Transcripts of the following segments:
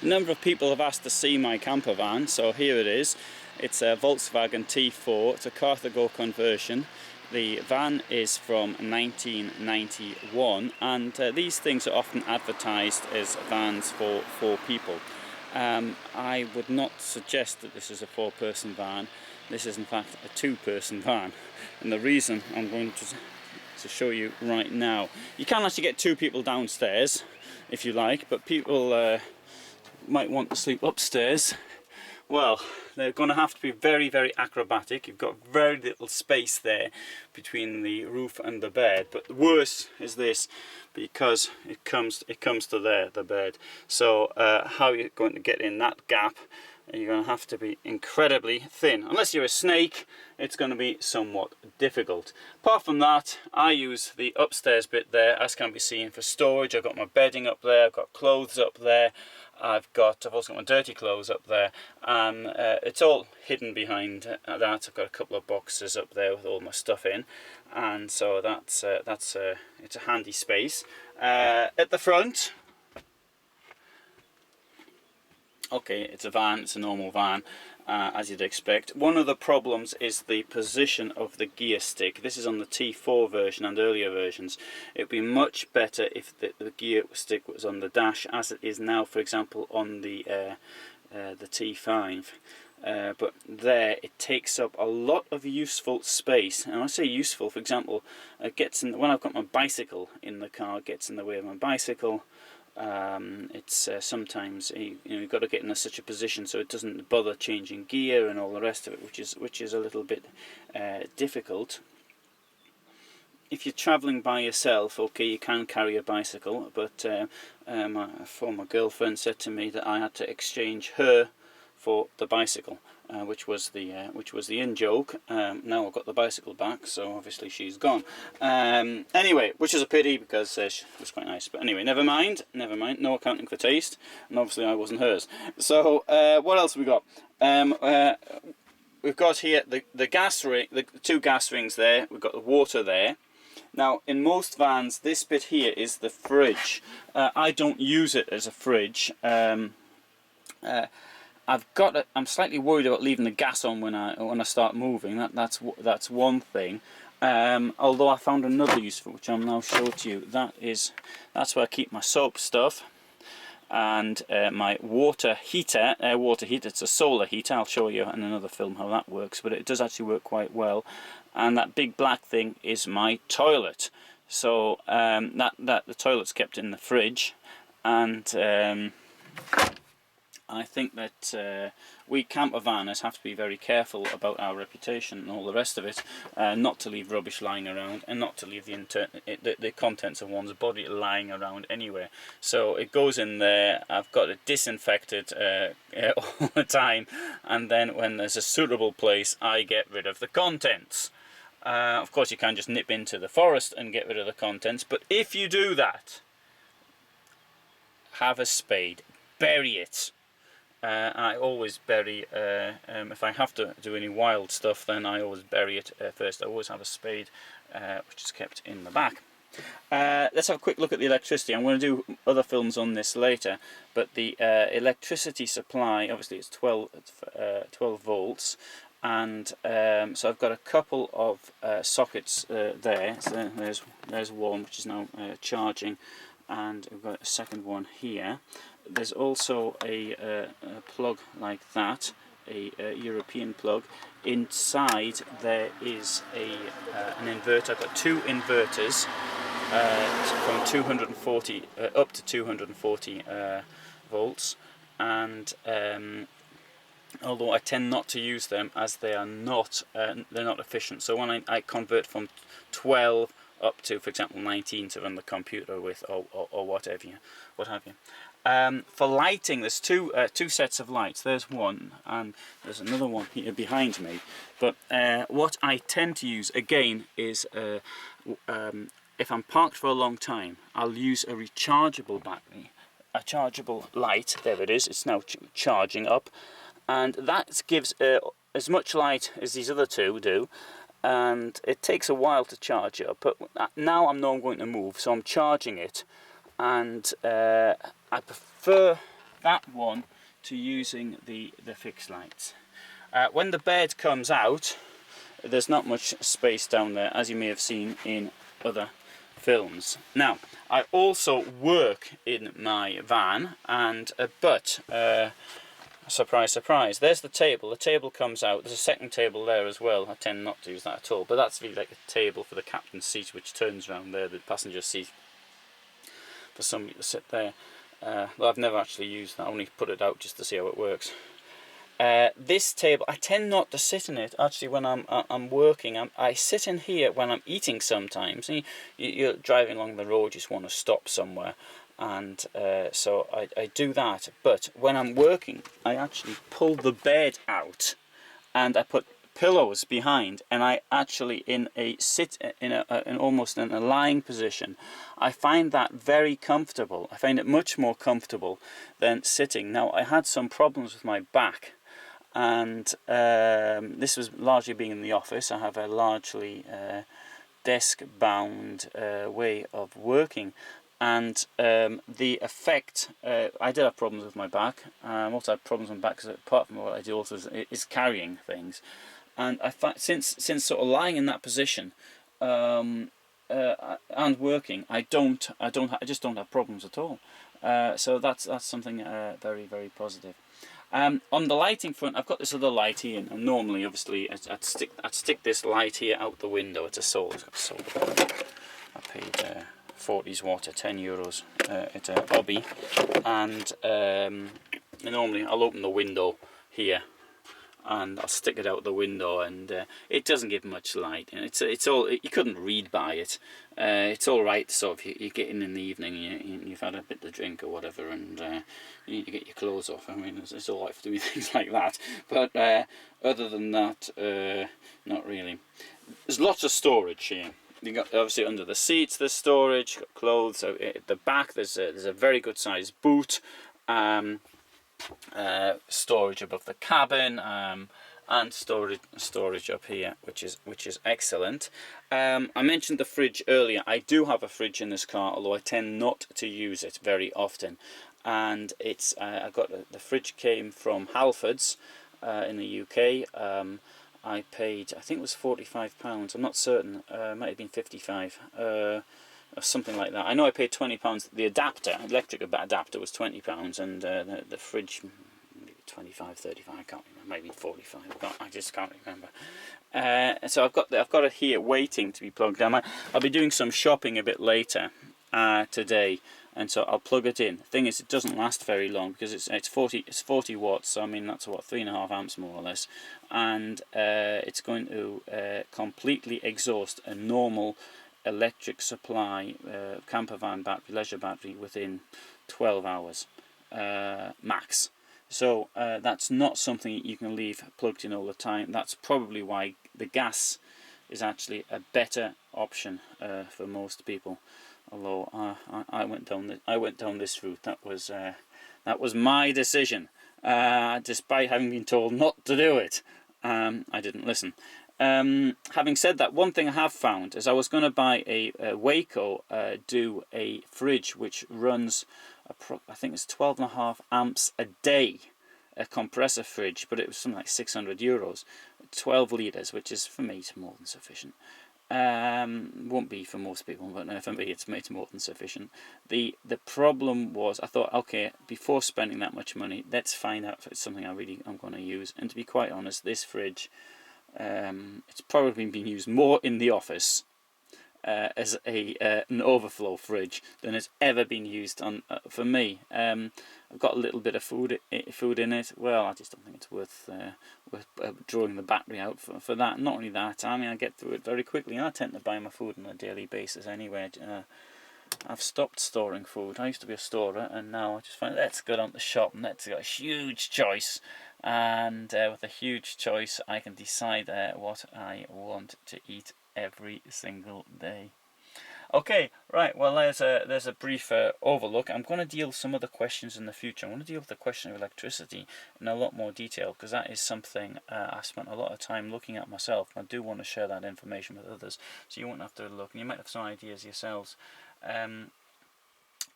A number of people have asked to see my camper van, so here it is. It's a Volkswagen T4, it's a Carthago conversion. The van is from 1991, and these things are often advertised as vans for 4 people. I would not suggest that this is a 4-person van. This is in fact a 2-person van, and the reason I'm going to show you right now. You can actually get 2 people downstairs if you like, but people might want to sleep upstairs. Well, they're going to have to be very, very acrobatic. You've got very little space there between the roof and the bed. But the worst is this, because it comes to there, the bed. So how you're going to get in that gap? You're going to have to be incredibly thin. Unless you're a snake, it's going to be somewhat difficult. Apart from that, I use the upstairs bit there, as can be seen, for storage. I've got my bedding up there, I've got clothes up there, I've also got my dirty clothes up there, and it's all hidden behind that. I've got a couple of boxes up there with all my stuff in, and so it's a handy space. At the front, okay, it's a van, it's a normal van, as you'd expect. One of the problems is the position of the gear stick. This is on the T4 version and earlier versions. It would be much better if the gear stick was on the dash, as it is now, for example, on the T5. But there, it takes up a lot of useful space. And I say useful, for example, when I've got my bicycle in the car, it gets in the way of my bicycle. It's sometimes you've got to get in such a position so it doesn't bother changing gear and all the rest of it, which is a little bit difficult. If you're travelling by yourself, okay, you can carry a bicycle, but my former girlfriend said to me that I had to exchange her for the bicycle, which was the in-joke. Now I've got the bicycle back, so obviously she's gone. Anyway, which is a pity, because she was quite nice. But anyway, never mind. No accounting for taste, and obviously I wasn't hers. So what else have we got? We've got here the gas ring, the 2 gas rings there. We've got the water there. Now, in most vans, this bit here is the fridge. I don't use it as a fridge. I'm slightly worried about leaving the gas on when I start moving. That's one thing. Although I found another use for which I'll now show to you. That's where I keep my soap stuff, and my water heater. It's a solar heater. I'll show you in another film how that works, but it does actually work quite well. And that big black thing is my toilet. So the toilet's kept in the fridge, and I think that we camper vanners have to be very careful about our reputation and all the rest of it, not to leave rubbish lying around, and not to leave the contents of one's body lying around anywhere. So it goes in there. I've got it disinfected all the time, and then when there's a suitable place, I get rid of the contents. Of course, you can just nip into the forest and get rid of the contents, but if you do that, have a spade, bury it. I always bury, if I have to do any wild stuff, then I always bury it first. I always have a spade which is kept in the back. Let's have a quick look at the electricity. I'm going to do other films on this later, but the electricity supply, obviously it's 12 volts, and so I've got a couple of sockets there. So there's one which is now charging, and we've got a second one here. There's also a plug like that, a European plug. Inside there is an inverter. I've got 2 inverters from 240 up to 240 volts, and although I tend not to use them as they are not they're not efficient. So when I convert from 12 up to, for example, 19 to run the computer with, or what have you. For lighting, there's two sets of lights. There's one, and there's another one here behind me. But what I tend to use, again, is if I'm parked for a long time, I'll use a rechargeable battery, a chargeable light. There it is. It's now charging up, and that gives as much light as these other two do. And it takes a while to charge up, but now I know I'm going to move, so I'm charging it, and I prefer that one to using the fixed lights. When the bed comes out, there's not much space down there, as you may have seen in other films. Now, I also work in my van, and surprise, surprise, there's the table. The table comes out. There's a second table there as well. I tend not to use that at all, but that's really like a table for the captain's seat, which turns around there, the passenger seat, for somebody to sit there. Well, I've never actually used that. I only put it out just to see how it works. This table, I tend not to sit in it actually when I'm working. I sit in here when I'm eating sometimes. You're driving along the road, you just want to stop somewhere, and so I do that. But when I'm working, I actually pull the bed out and I put pillows behind, and I actually almost in a lying position. I find that very comfortable. I find it much more comfortable than sitting. Now, I had some problems with my back, and this was largely being in the office. I have a largely desk-bound way of working, and the effect, I did have problems with my back. I also had problems with my back because apart from what I do also is carrying things. And I find since sort of lying in that position and working, I just don't have problems at all. So that's something very, very positive. On the lighting front, I've got this other light here, and normally, obviously, I'd stick this light here out the window. It's a solar. I paid 40s watt at €10 at a hobby, and normally I'll open the window here and I'll stick it out the window, and it doesn't give much light. And it's all, you couldn't read by it. It's all right, sort of. You get in the evening, you've had a bit to drink or whatever, and you need to get your clothes off. I mean, it's all right for doing things like that. But other than that, not really. There's lots of storage here. You got obviously under the seats there's storage, got clothes. So at the back there's a very good sized boot. Storage above the cabin, and storage up here, which is excellent. I mentioned the fridge earlier. I do have a fridge in this car, although I tend not to use it very often. And it's I got the fridge came from Halfords in the UK. I paid, I think it was £45. I'm not certain. It might have been 55. Or something like that. I know I paid £20. The adapter, electric adapter, was £20, and the fridge, maybe 25, 35. I can't remember. Maybe 45. I just can't remember. So I've got it here waiting to be plugged in. I'll be doing some shopping a bit later today, and so I'll plug it in. The thing is, it doesn't last very long because it's 40 watts. So I mean that's what, 3.5 amps more or less, and it's going to completely exhaust a normal electric supply campervan battery, leisure battery, within 12 hours max. So that's not something you can leave plugged in all the time. That's probably why the gas is actually a better option for most people. Although I went down this route. That was my decision, despite having been told not to do it. I didn't listen. Having said that, one thing I have found is I was going to buy a Waco do a fridge which runs, I think it's 12.5 amps a day, a compressor fridge, but it was something like €600, 12 litres, which is, for me, it's more than sufficient. Won't be for most people, but for me it's more than sufficient. The problem was, I thought, okay, before spending that much money, let's find out if it's something I'm going to use. And to be quite honest, this fridge, it's probably been used more in the office as an overflow fridge than it's ever been used on for me. I've got a little bit of food in it. Well, I just don't think it's worth drawing the battery out for that. Not only that, I mean, I get through it very quickly. I tend to buy my food on a daily basis anyway. I've stopped storing food. I used to be a storer, and now I just find, let's go down to the shop and let's get a huge choice. And with a huge choice, I can decide what I want to eat every single day. Okay, right, well there's a brief overlook. I'm going to deal with some other questions in the future. I'm going to deal with the question of electricity in a lot more detail, because that is something I spent a lot of time looking at myself. I do want to share that information with others, so you won't have to look, and you might have some ideas yourselves.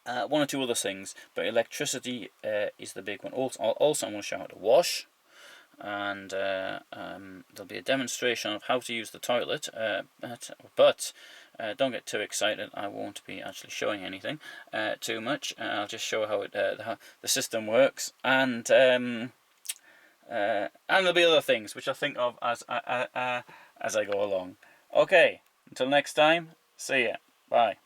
one or two other things, but electricity is the big one. Also I'm going to show how to wash, and there'll be a demonstration of how to use the toilet, but don't get too excited. I won't be actually showing anything too much. I'll just show how the system works, and there'll be other things which I think of as I go along. Okay, until next time, see ya, bye.